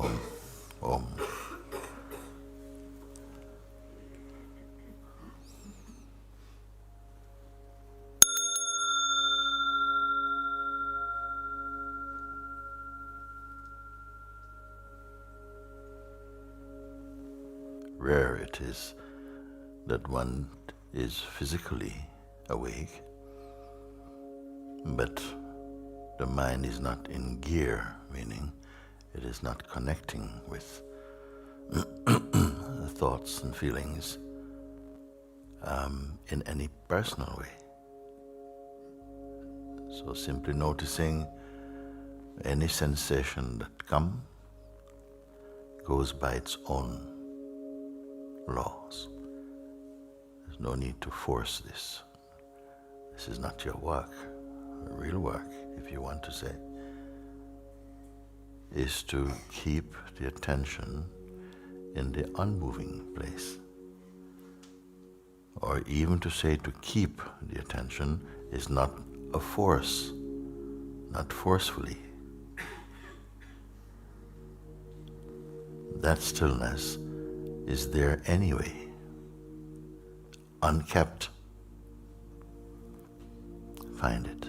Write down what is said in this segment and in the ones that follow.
Om. Om. Rare it is that one is physically awake, but the mind is not in gear, meaning it is not connecting with thoughts and feelings in any personal way. So simply noticing any sensation that goes by its own laws. There's no need to force this. This is not your work. Real work, if you want to say, is to keep the attention in the unmoving place. Or even to say to keep the attention is not a force, not forcefully. That stillness is there anyway, unkept. Find it.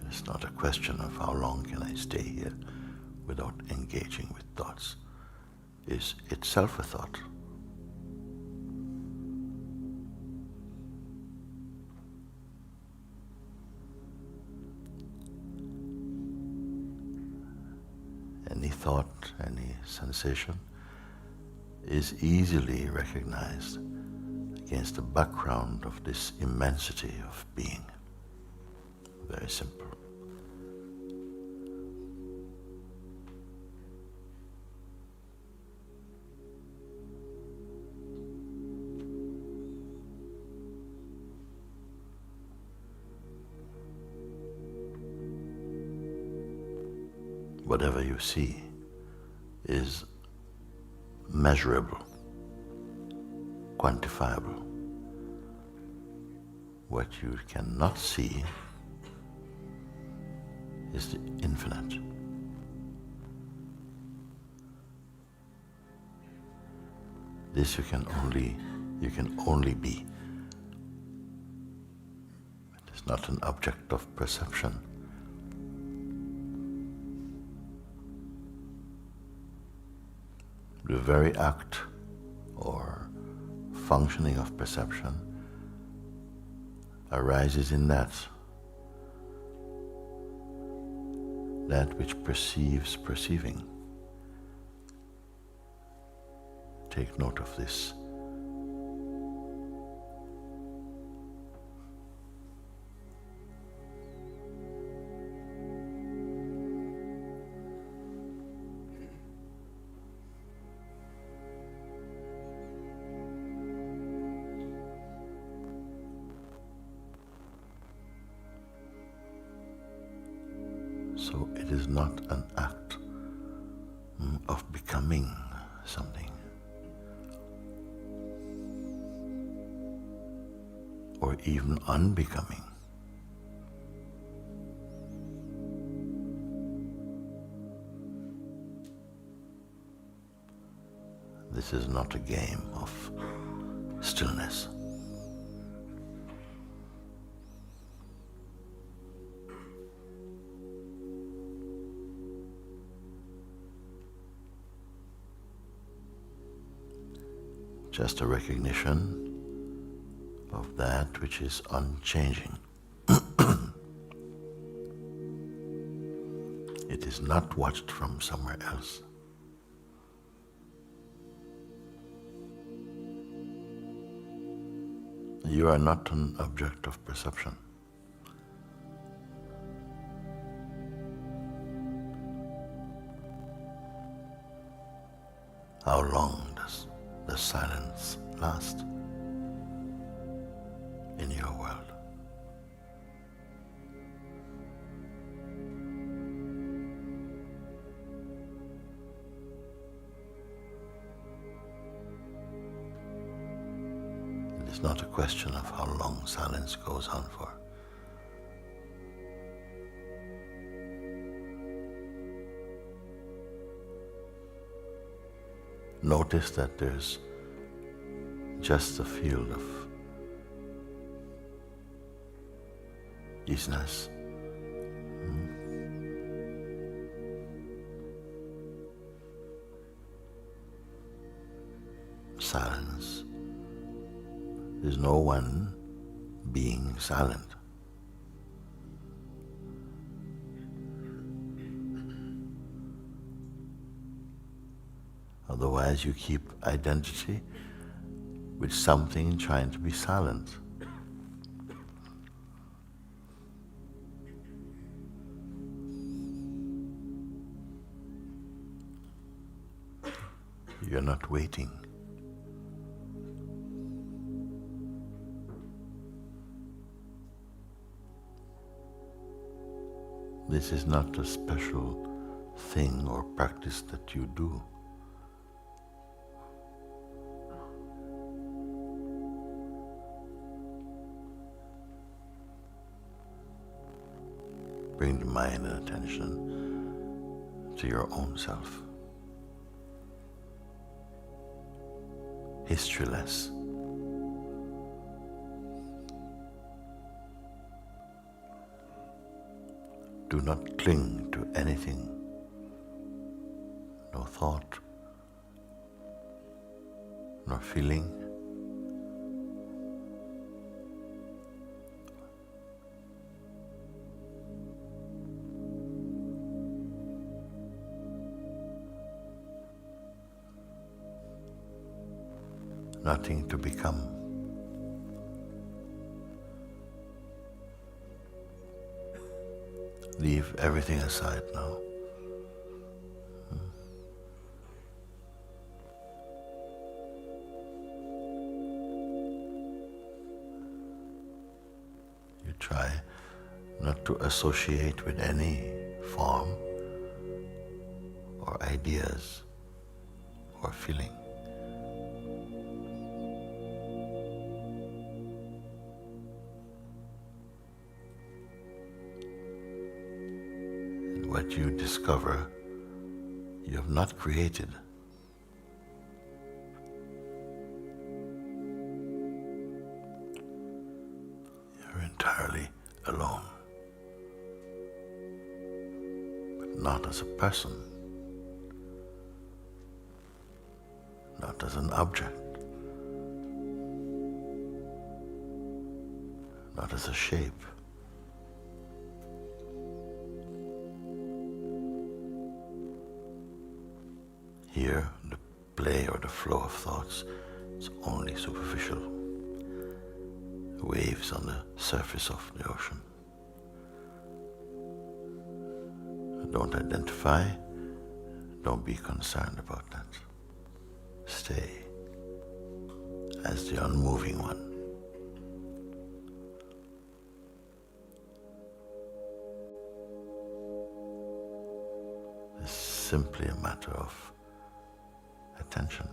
It's not a question of how long can I stay here without engaging with thoughts. Is itself a thought. Any thought, any sensation is easily recognized against the background of this immensity of being. Very simple. Whatever you see is measurable, quantifiable. What you cannot see is the infinite. This you can only be. It is not an object of perception. The very act or functioning of perception arises in that which perceives perceiving. Take note of this. So it is not an act of becoming something or even unbecoming. This is not a game of stillness. Just a recognition of that which is unchanging. It is not watched from somewhere else. You are not an object of perception. How long does the silence last in your world? It is not a question of how long silence goes on for. Notice that there's just a field of easiness. Silence. There's no one being silent. Otherwise you keep identity with something trying to be silent. You're not waiting. This is not a special thing or practice that you do. Bring the mind and attention to your own self. Historyless. Do not cling to anything, no thought, nor feeling. Nothing to become. Leave everything aside now. You try not to associate with any form or ideas or feeling. What you discover, you have not created. You're entirely alone, but not as a person, not as an object, not as a shape. Here, the play or the flow of thoughts is only superficial, waves on the surface of the ocean. Don't identify, don't be concerned about that. Stay as the unmoving one. It's simply a matter of attention.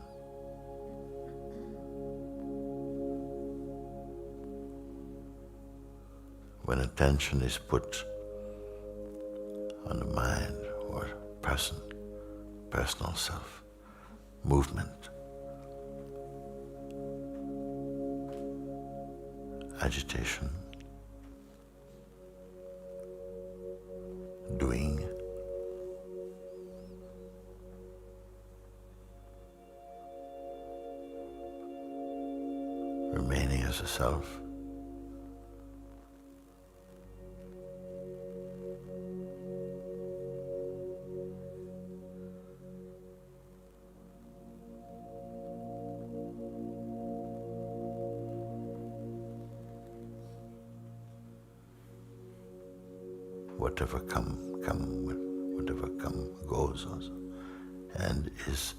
When attention is put on the mind or person, personal self, movement, agitation, doing, remaining as a self, whatever come, whatever come goes also, and is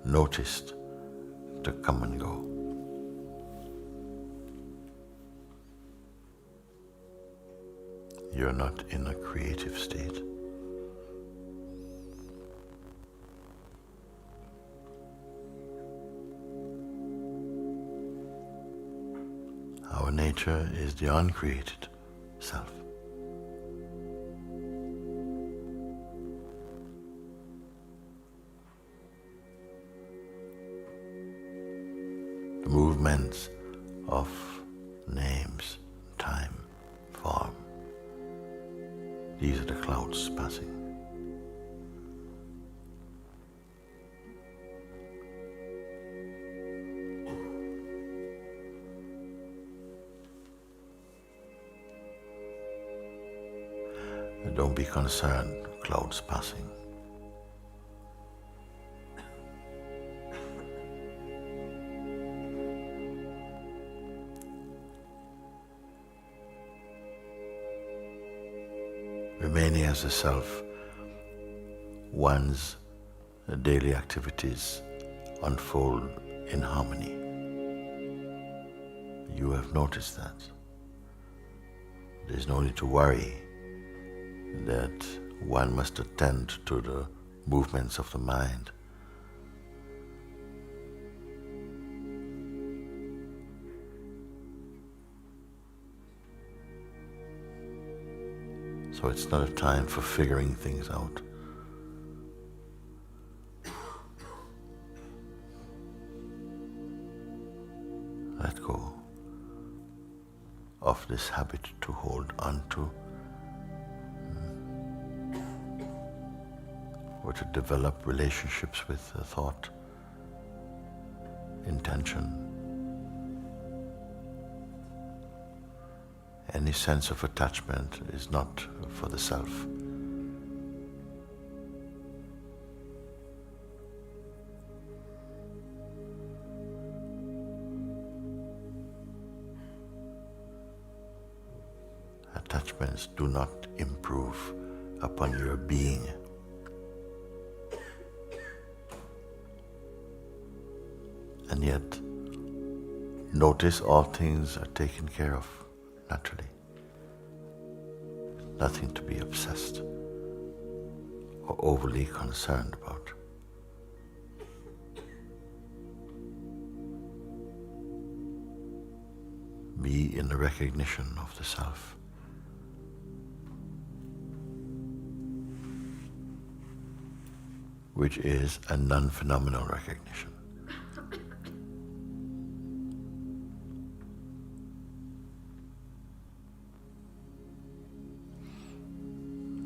noticed to come and go. You're not in a creative state. Our nature is the uncreated self. movements of names, time, form. These are the clouds passing. Don't be concerned, clouds passing. Remaining as a self, one's daily activities unfold in harmony. You have noticed that. There's no need to worry that one must attend to the movements of the mind. So it's not a time for figuring things out. Let go of this habit to hold on to or to develop relationships with the thought, intention. Any sense of attachment is not for the self. Attachments do not improve upon your being. And yet, notice all things are taken care of naturally. Nothing to be obsessed or overly concerned about. Be in the recognition of the self. Which is a non-phenomenal recognition.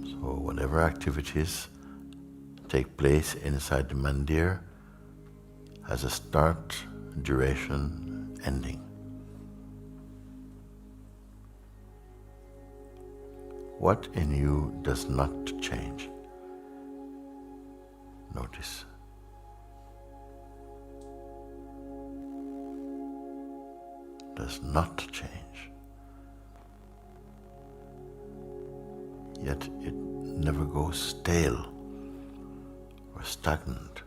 So whatever activities take place inside the mandir has a start, duration, ending. What in you does not change? Notice. Does not change. Yet it never goes stale or stagnant.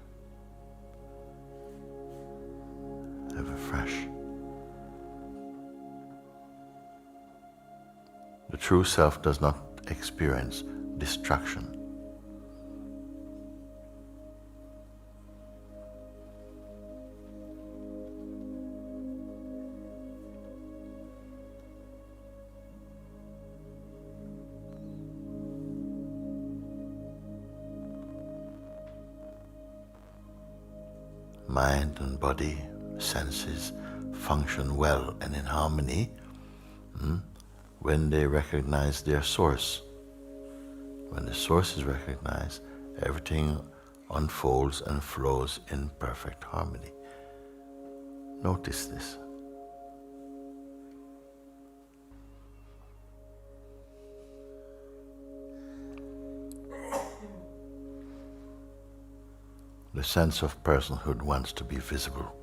Ever fresh. The true self does not experience distraction. Mind and body, senses function well and in harmony when they recognize their source. When the source is recognized, everything unfolds and flows in perfect harmony. Notice this. The sense of personhood wants to be visible.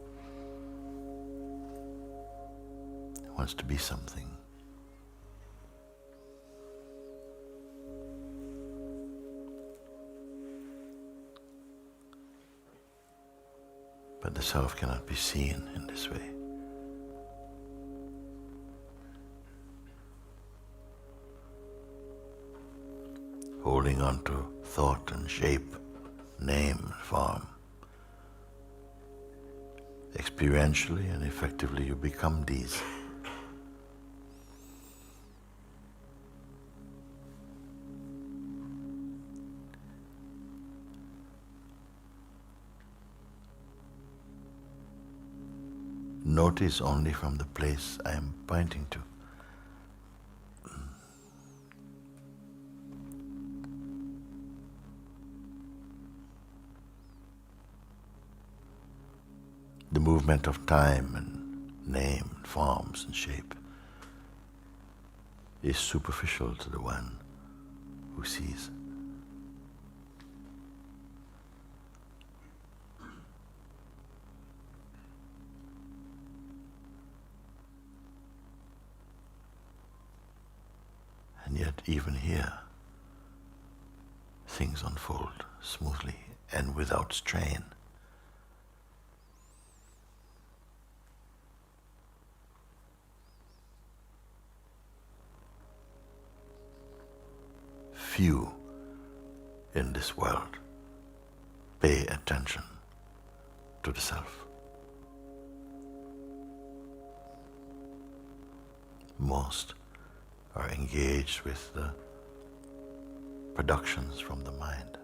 It wants to be something. But the self cannot be seen in this way. Holding on to thought and shape, name and form. Experientially and effectively you become these. notice only from the place I am pointing to. The movement of time and name, and forms and shape is superficial to the one who sees. And yet even here, things unfold smoothly and without strain. Few in this world pay attention to the self. Most are engaged with the productions from the mind.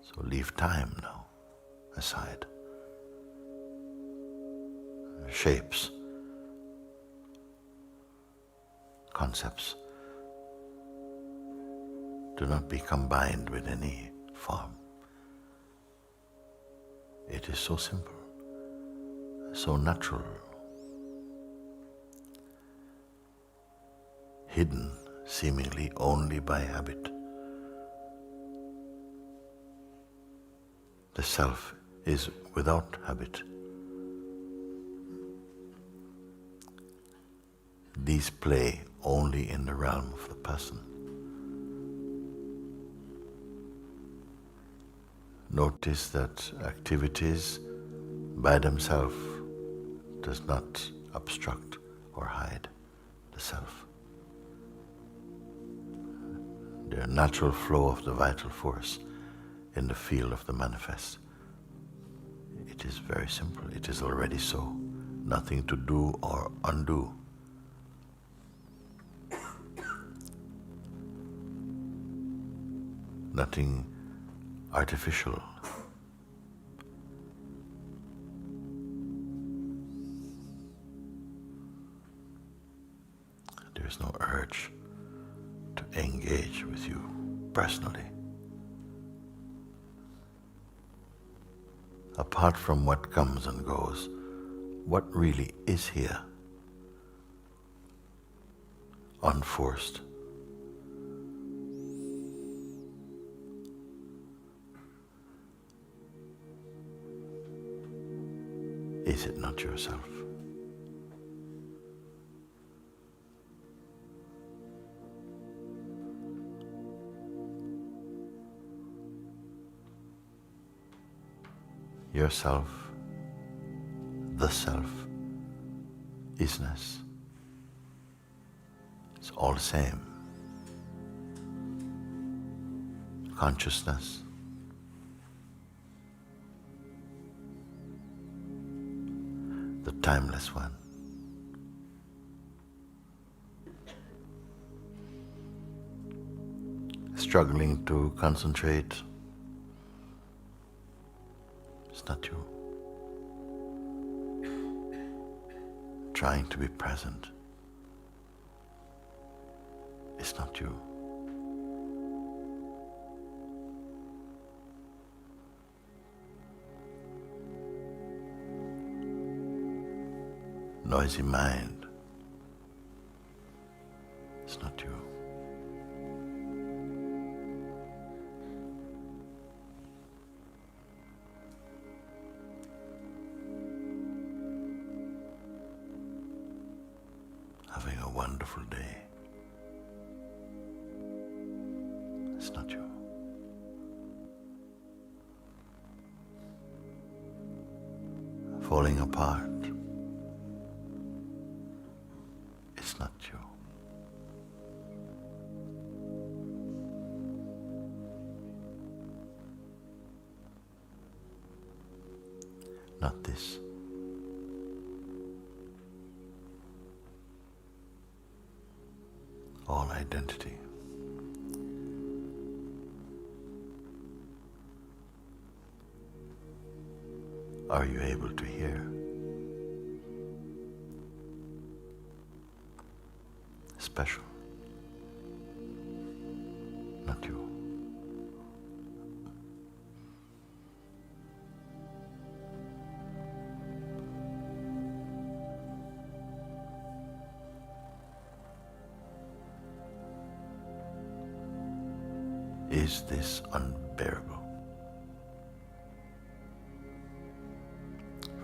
So leave time now aside. Shapes, concepts do not be combined with any form. It is so simple, so natural, hidden seemingly only by habit. The self is without habit. These play only in the realm of the person. Notice that activities by themselves does not obstruct or hide the self. The natural flow of the vital force in the field of the manifest. It is very simple. It is already so. Nothing to do or undo. Nothing artificial. There is no urge to engage with you personally. Apart from what comes and goes, what really is here? Unforced. Is it not yourself? Yourself, the self, isness. It's all the same. Consciousness. The timeless one. Struggling to concentrate. It's not you. Trying to be present. It's not you. Noisy mind. It's not you. Having a wonderful day. It's not you. Falling apart. It's not you. Not this. All identity are you able to hear? Special, not you. Is this unbearable?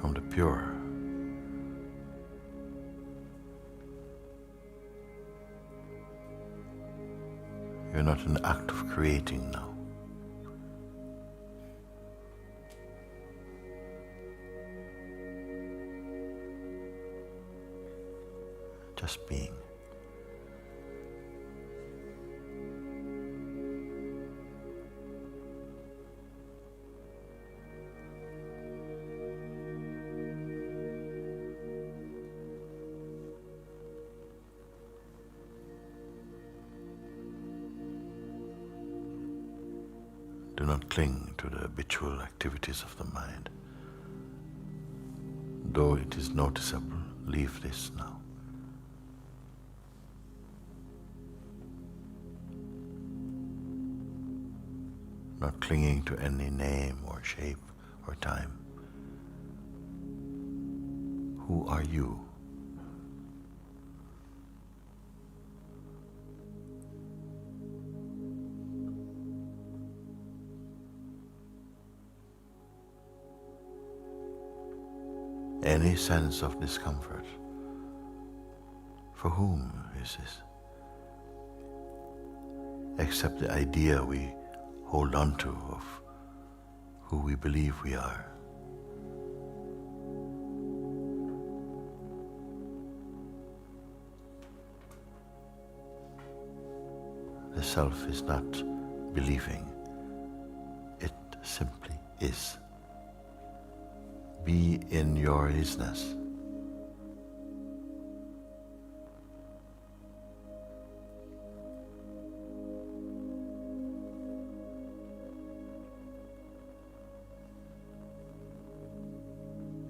From the pure, you're not in the act of creating now. Just being. Do not cling to the habitual activities of the mind. Though it is noticeable, leave this now. Not clinging to any name or shape or time. Who are you? Any sense of discomfort, for whom is this? Except the idea we hold on to of who we believe we are. The self is not believing, it simply is. Be in your isness.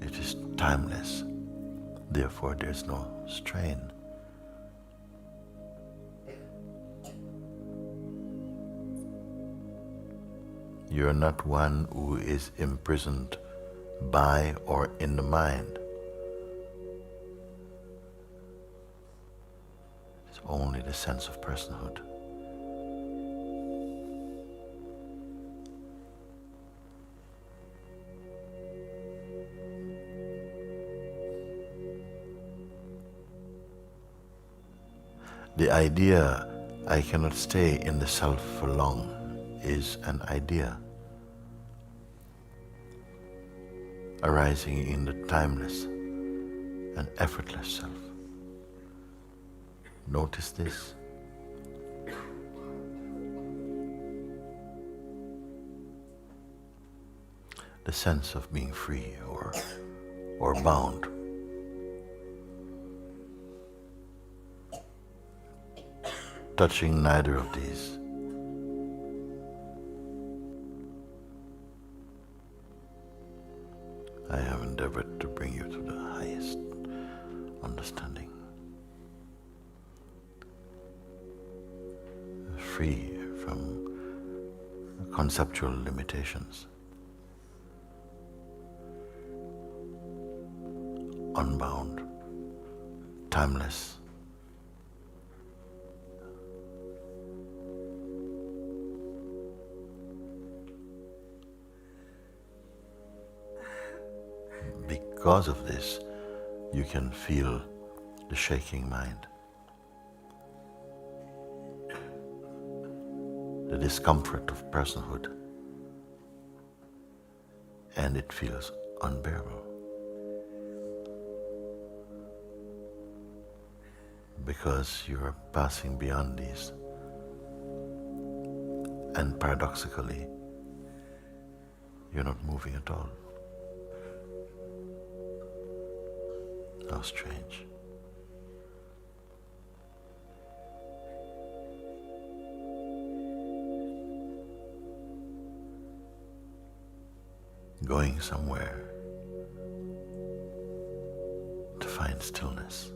It is timeless, therefore there's no strain. You're not one who is imprisoned by or in the mind. It's only the sense of personhood. The idea, I cannot stay in the self for long, is an idea arising in the timeless and effortless self. Notice this. The sense of being free or bound. Touching neither of these. I have endeavored to bring you to the highest understanding. Free from conceptual limitations. Unbound, timeless. Because of this, you can feel the shaking mind, the discomfort of personhood, and it feels unbearable. Because you are passing beyond these, and paradoxically, you're not moving at all. How strange. Going somewhere find stillness.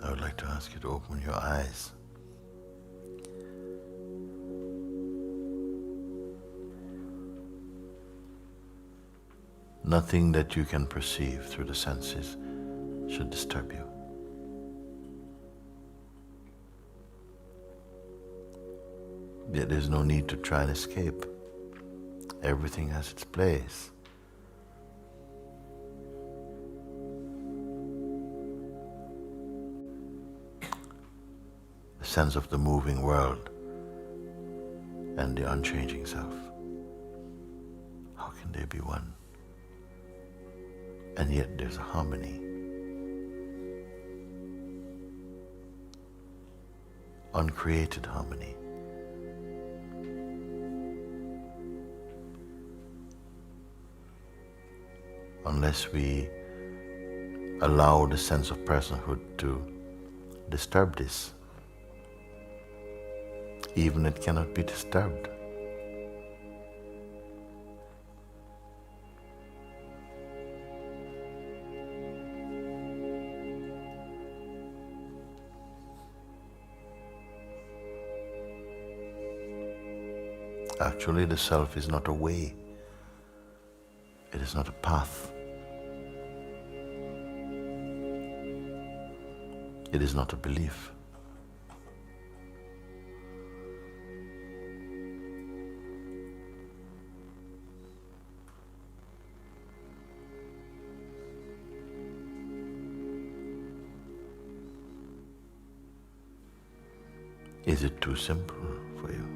I would like to ask you to open your eyes. Nothing that you can perceive through the senses should disturb you. Yet there's no need to try and escape. Everything has its place. The sense of the moving world and the unchanging self. How can they be one? And yet there's a harmony. Uncreated harmony. Unless we allow the sense of personhood to disturb this, even it cannot be disturbed. Actually, the self is not a way. It is not a path. It is not a belief. Is it too simple for you?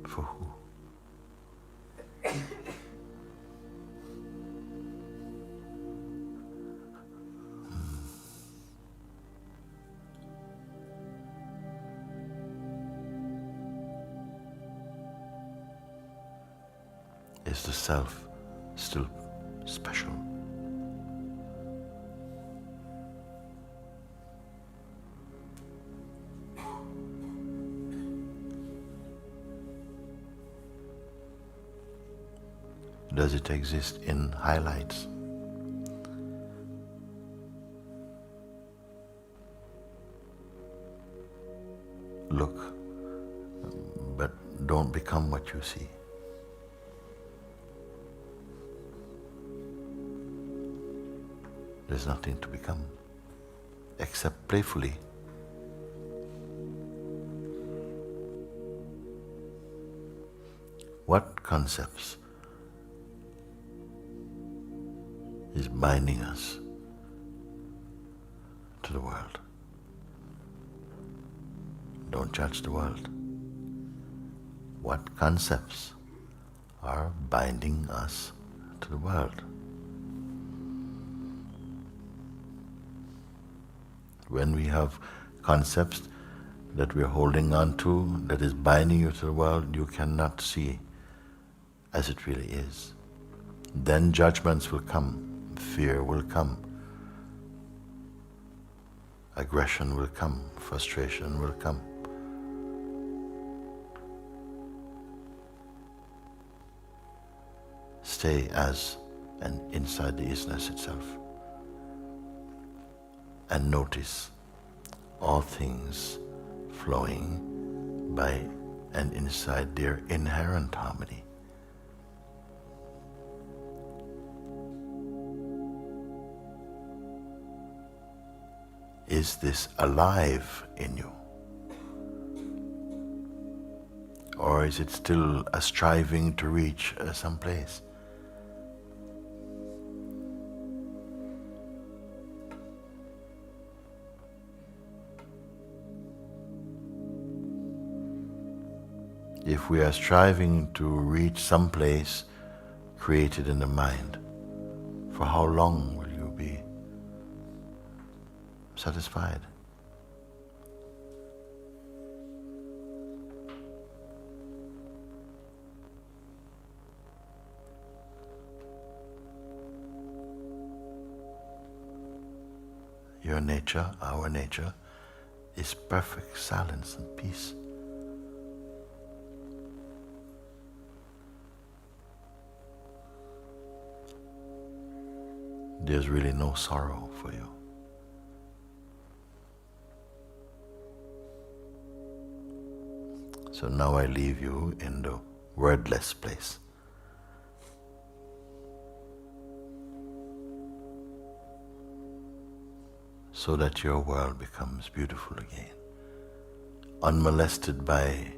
For who? Is the self still special? Does it exist in highlights? Look, but don't become what you see. There's nothing to become, except playfully. What concepts is binding us to the world? Don't judge the world. What concepts are binding us to the world? When we have concepts that we are holding on to that is binding you to the world, you cannot see as it really is. Then judgments will come, fear will come, aggression will come, frustration will come. Stay as and inside the isness itself. And notice all things flowing by and inside their inherent harmony. Is this alive in you? Or is it still a striving to reach some place? If we are striving to reach some place created in the mind, for how long will you be satisfied? Your nature, our nature, is perfect silence and peace. there's really no sorrow for you. So now I leave you in the wordless place. So that your world becomes beautiful again, unmolested by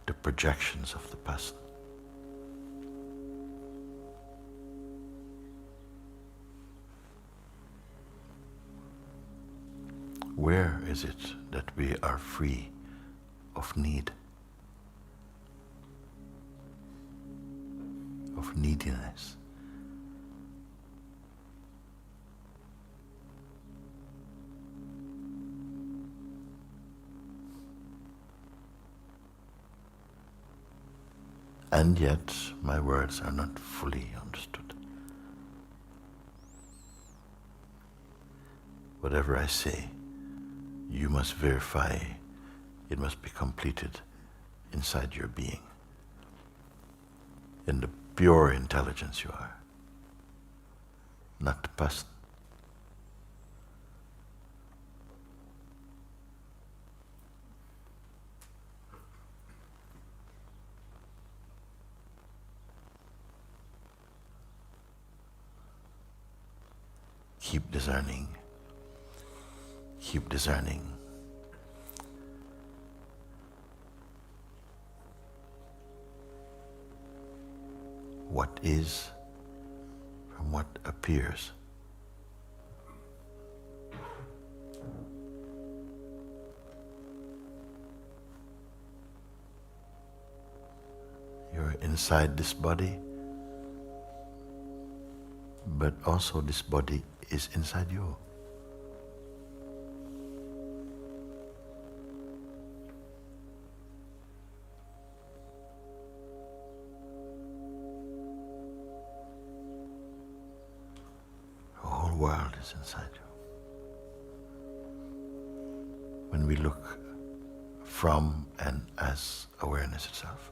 the projections of the person. Where is it that we are free of need, of neediness? And yet my words are not fully understood. Whatever I say, you must verify, it must be completed inside your being, in the pure intelligence you are, not the person. Keep discerning. Keep discerning. What is from what appears. You're inside this body, but also this body is inside you. The whole world is inside you. When we look from and as awareness itself,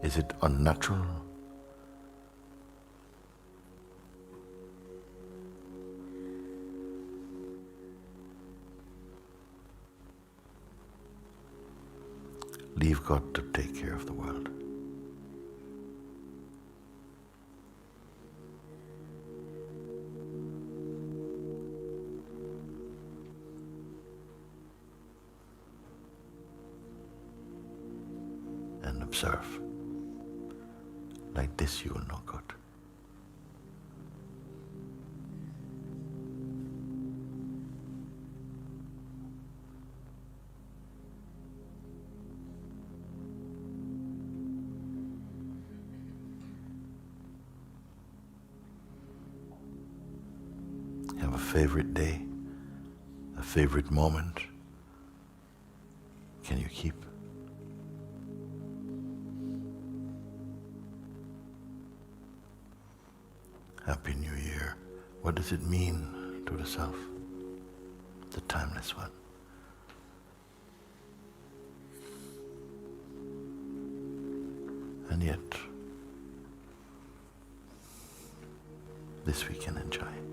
is it unnatural? Leave God to take care of the world. And observe. Like this you will know God. Have a favorite day, a favorite moment. Can you keep? Happy New Year. What does it mean to the self? The timeless one. And yet, this we can enjoy.